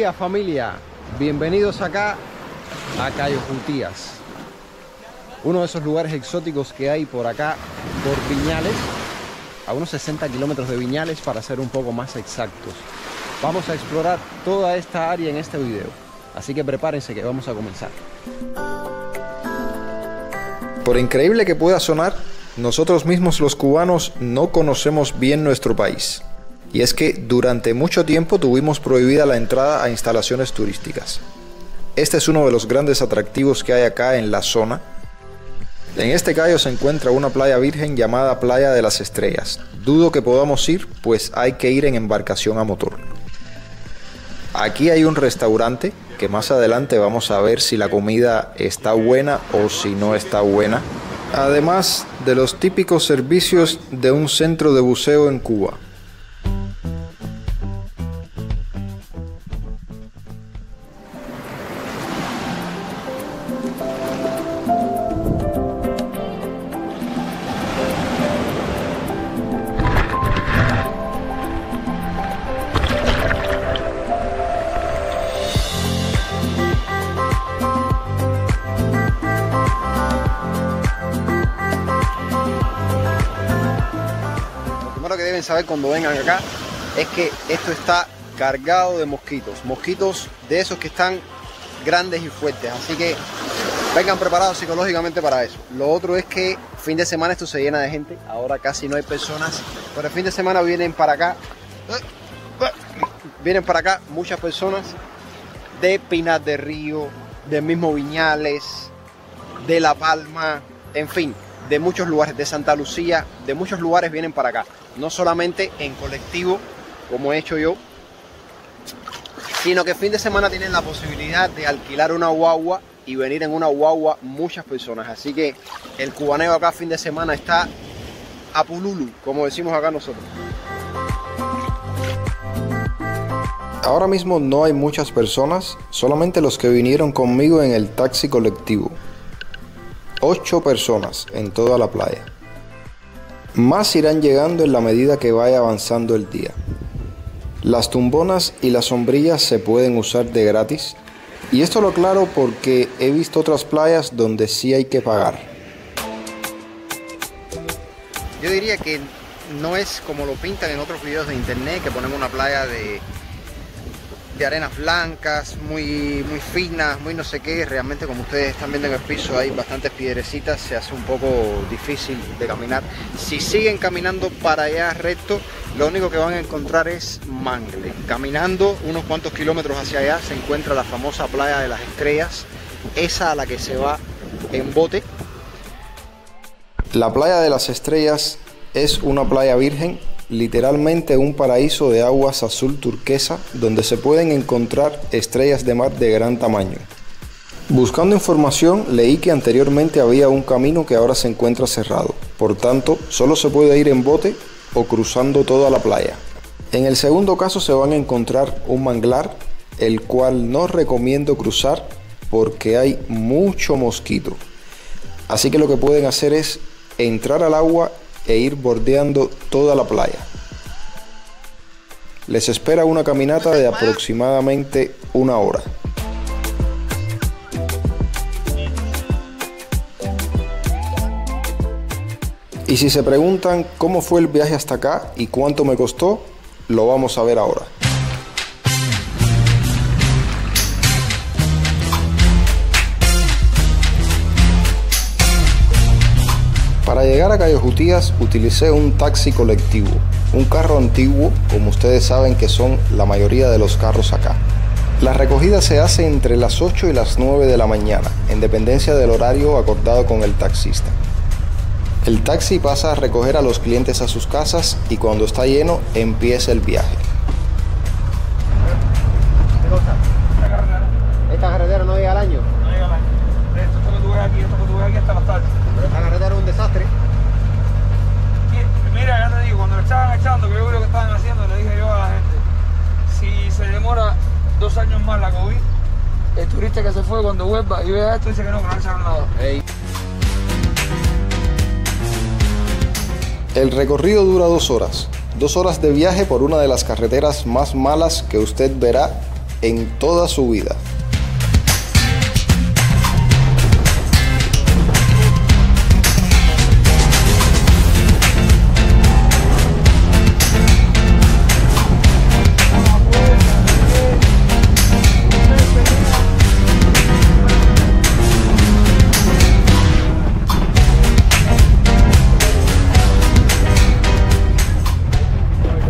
días, familia. Bienvenidos acá a Cayo Jutías, uno de esos lugares exóticos que hay por acá, por Viñales, a unos 60 kilómetros de Viñales para ser un poco más exactos. Vamos a explorar toda esta área en este video, así que prepárense que vamos a comenzar. Por increíble que pueda sonar, nosotros mismos los cubanos no conocemos bien nuestro país. Y es que durante mucho tiempo tuvimos prohibida la entrada a instalaciones turísticas. Este es uno de los grandes atractivos que hay acá en la zona. En este cayo se encuentra una playa virgen llamada Playa de las Estrellas. Dudo que podamos ir, pues hay que ir en embarcación a motor. Aquí hay un restaurante que más adelante vamos a ver si la comida está buena o si no está buena. Además de los típicos servicios de un centro de buceo en Cuba. Que deben saber cuando vengan acá es que esto está cargado de mosquitos de esos que están grandes y fuertes, así que vengan preparados psicológicamente para eso. Lo otro es que fin de semana esto se llena de gente, ahora casi no hay personas, pero el fin de semana vienen para acá muchas personas de Pinar del Río, del mismo Viñales, de La Palma, en fin, de muchos lugares, de Santa Lucía, de muchos lugares vienen para acá. No solamente en colectivo, como he hecho yo, sino que fin de semana tienen la posibilidad de alquilar una guagua y venir en una guagua muchas personas. Así que el cubaneo acá fin de semana está a pululu, como decimos acá nosotros. Ahora mismo no hay muchas personas, solamente los que vinieron conmigo en el taxi colectivo. 8 personas en toda la playa. Más irán llegando en la medida que vaya avanzando el día. Las tumbonas y las sombrillas se pueden usar de gratis. Y esto lo aclaro porque he visto otras playas donde sí hay que pagar. Yo diría que no es como lo pintan en otros videos de internet, que ponemos una playa de arenas blancas, muy finas, muy no sé qué. Realmente, como ustedes están viendo en el piso, hay bastantes piedrecitas, se hace un poco difícil de caminar. Si siguen caminando para allá recto, lo único que van a encontrar es mangle. Caminando unos cuantos kilómetros hacia allá se encuentra la famosa Playa de las Estrellas, esa a la que se va en bote. La Playa de las Estrellas es una playa virgen, literalmente un paraíso de aguas azul turquesa donde se pueden encontrar estrellas de mar de gran tamaño. Buscando información leí que anteriormente había un camino que ahora se encuentra cerrado, por tanto solo se puede ir en bote o cruzando toda la playa. En el segundo caso se van a encontrar un manglar, el cual no recomiendo cruzar porque hay mucho mosquito, así que lo que pueden hacer es entrar al agua e ir bordeando toda la playa. Les espera una caminata de aproximadamente 1 hora. Y si se preguntan cómo fue el viaje hasta acá y cuánto me costó, lo vamos a ver ahora. Para llegar a Cayo Jutías utilicé un taxi colectivo, un carro antiguo, como ustedes saben que son la mayoría de los carros acá. La recogida se hace entre las 8 y las 9 de la mañana, en dependencia del horario acordado con el taxista. El taxi pasa a recoger a los clientes a sus casas y cuando está lleno empieza el viaje. ¿Qué cosa? ¿Esta carretera no llega al año? No llega al año. Esto que tú ves aquí hasta las tardes. Pero esta carretera es un desastre. Mira, ya te digo, cuando le estaban echando, que yo vi lo que estaban haciendo, le dije yo a la gente, si se demora 2 años más la COVID, el turista que se fue cuando vuelva y vea esto dice que no echaron nada. Hey. El recorrido dura 2 horas. 2 horas de viaje por una de las carreteras más malas que usted verá en toda su vida.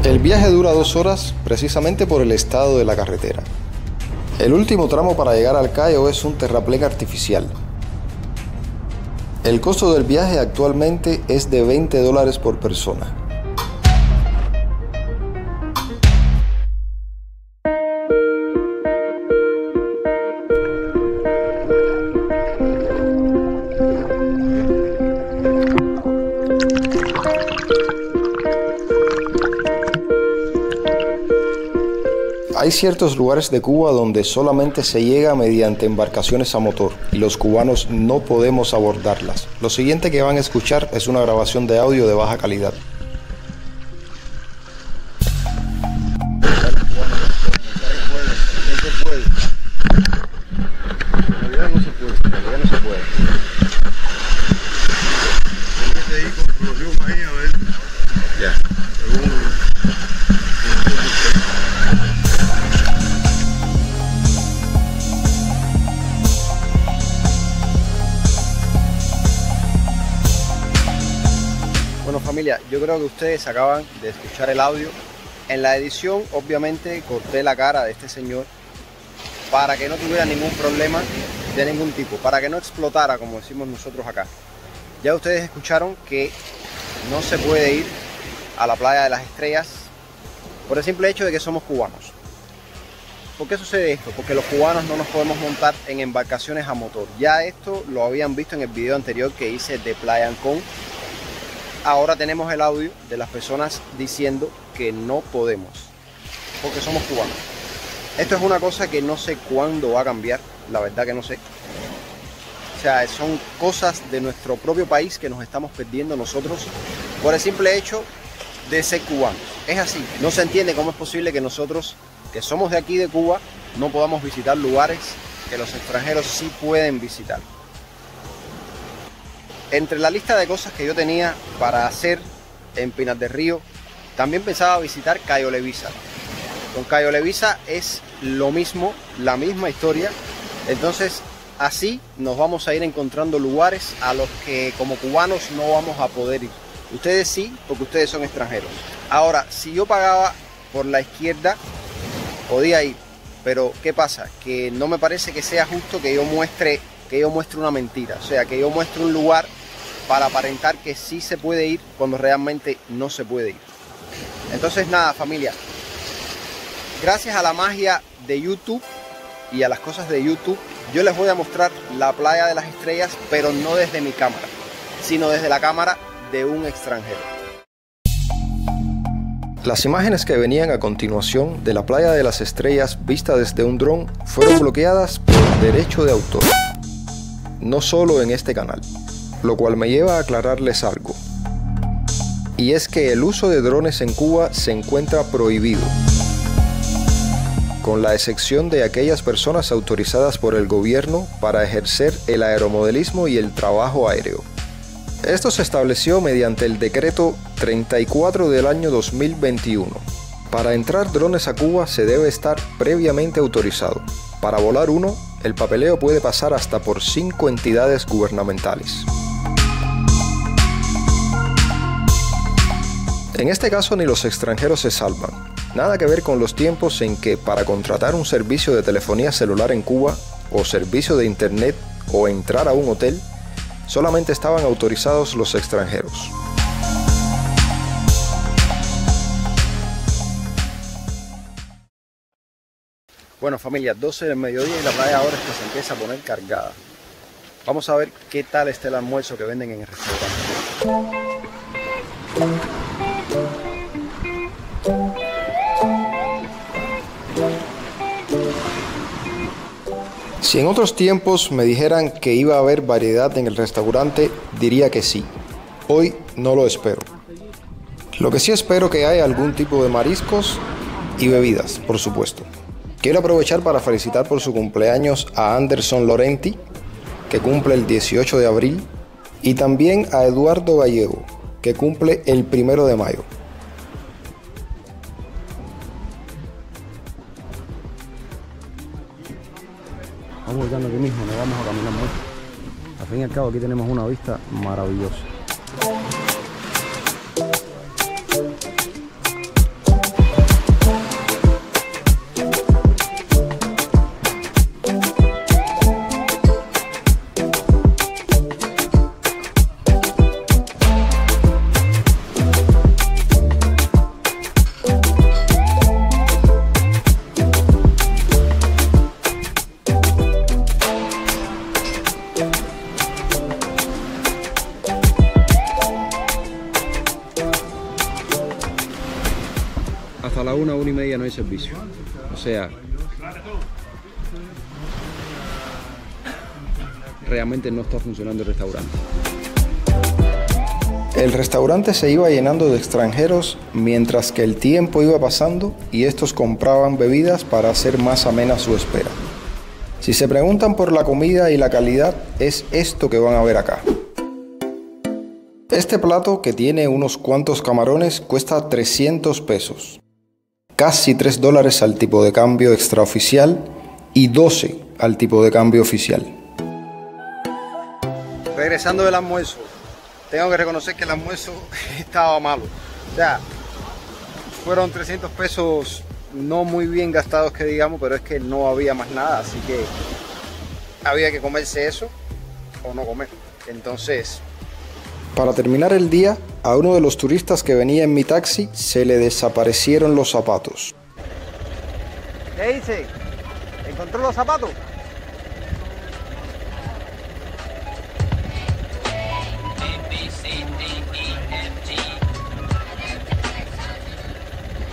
El viaje dura 2 horas precisamente por el estado de la carretera. El último tramo para llegar al Cayo es un terraplén artificial. El costo del viaje actualmente es de $20 por persona. Hay ciertos lugares de Cuba donde solamente se llega mediante embarcaciones a motor y los cubanos no podemos abordarlas. Lo siguiente que van a escuchar es una grabación de audio de baja calidad. Bueno familia, yo creo que ustedes acaban de escuchar el audio. En la edición obviamente corté la cara de este señor para que no tuviera ningún problema de ningún tipo, para que no explotara como decimos nosotros acá. Ya ustedes escucharon que no se puede ir a la playa de las Estrellas por el simple hecho de que somos cubanos. ¿Por qué sucede esto? Porque los cubanos no nos podemos montar en embarcaciones a motor. Ya esto lo habían visto en el video anterior que hice de Playa Ancón. Ahora tenemos el audio de las personas diciendo que no podemos porque somos cubanos. Esto es una cosa que no sé cuándo va a cambiar, la verdad que no sé. O sea, son cosas de nuestro propio país que nos estamos perdiendo nosotros por el simple hecho de ser cubanos. Es así, no se entiende cómo es posible que nosotros, que somos de aquí de Cuba, no podamos visitar lugares que los extranjeros sí pueden visitar. Entre la lista de cosas que yo tenía para hacer en Pinar del Río, también pensaba visitar Cayo Levisa. Con Cayo Levisa es lo mismo, la misma historia. Entonces así nos vamos a ir encontrando lugares a los que como cubanos no vamos a poder ir. Ustedes sí, porque ustedes son extranjeros. Ahora, si yo pagaba por la izquierda, podía ir. Pero ¿qué pasa? Que no me parece que sea justo que yo muestre una mentira. O sea, que yo muestre un lugar para aparentar que sí se puede ir cuando realmente no se puede ir. Entonces nada familia, gracias a la magia de YouTube y a las cosas de YouTube, yo les voy a mostrar la playa de las Estrellas, pero no desde mi cámara, sino desde la cámara de un extranjero. Las imágenes que venían a continuación de la playa de las Estrellas vista desde un dron fueron bloqueadas por derecho de autor, no solo en este canal, lo cual me lleva a aclararles algo. Y es que el uso de drones en Cuba se encuentra prohibido, con la excepción de aquellas personas autorizadas por el gobierno para ejercer el aeromodelismo y el trabajo aéreo. Esto se estableció mediante el decreto 34 del año 2021. Para entrar drones a Cuba se debe estar previamente autorizado. Para volar uno, el papeleo puede pasar hasta por 5 entidades gubernamentales. En este caso ni los extranjeros se salvan. Nada que ver con los tiempos en que para contratar un servicio de telefonía celular en Cuba, o servicio de internet, o entrar a un hotel, solamente estaban autorizados los extranjeros. Bueno familia, 12 del mediodía y la playa ahora es que se empieza a poner cargada. Vamos a ver qué tal está el almuerzo que venden en el restaurante. Si en otros tiempos me dijeran que iba a haber variedad en el restaurante, diría que sí. Hoy no lo espero. Lo que sí espero que haya algún tipo de mariscos y bebidas, por supuesto. Quiero aprovechar para felicitar por su cumpleaños a Anderson Lorenti, que cumple el 18 de abril, y también a Eduardo Gallego, que cumple el 1 de mayo. Vamos buscando aquí mismo, no vamos a caminar mucho. Al fin y al cabo aquí tenemos una vista maravillosa. Hasta la 1:30 no hay servicio. O sea, realmente no está funcionando el restaurante. El restaurante se iba llenando de extranjeros mientras que el tiempo iba pasando y estos compraban bebidas para hacer más amena su espera. Si se preguntan por la comida y la calidad, es esto que van a ver acá. Este plato, que tiene unos cuantos camarones, cuesta 300 pesos. Casi $3 al tipo de cambio extraoficial y 12 al tipo de cambio oficial. Regresando del almuerzo, tengo que reconocer que el almuerzo estaba malo. O sea, fueron 300 pesos no muy bien gastados, que digamos, pero es que no había más nada, así que había que comerse eso o no comer. Entonces, para terminar el día, a uno de los turistas que venía en mi taxi se le desaparecieron los zapatos. ¿qué hice? ¿Encontró los zapatos?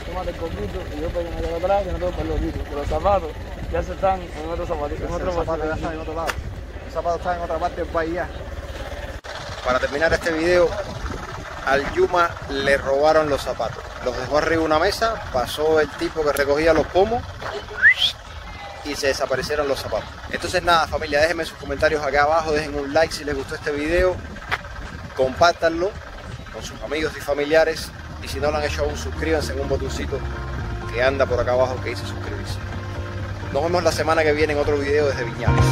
Tómate el coquito y yo pego en el atrás que no tengo el loquito. Pero los zapatos ya se están en otro zapatito. Los zapatos ya están en otro lado. Los zapatos están en otra parte del país ya. Para terminar este video, al Yuma le robaron los zapatos. Los dejó arriba de una mesa, pasó el tipo que recogía los pomos y se desaparecieron los zapatos. Entonces nada, familia, déjenme sus comentarios acá abajo, dejen un like si les gustó este video, compártanlo con sus amigos y familiares, y si no lo han hecho aún, suscríbanse en un botoncito que anda por acá abajo que dice suscribirse. Nos vemos la semana que viene en otro video desde Viñales.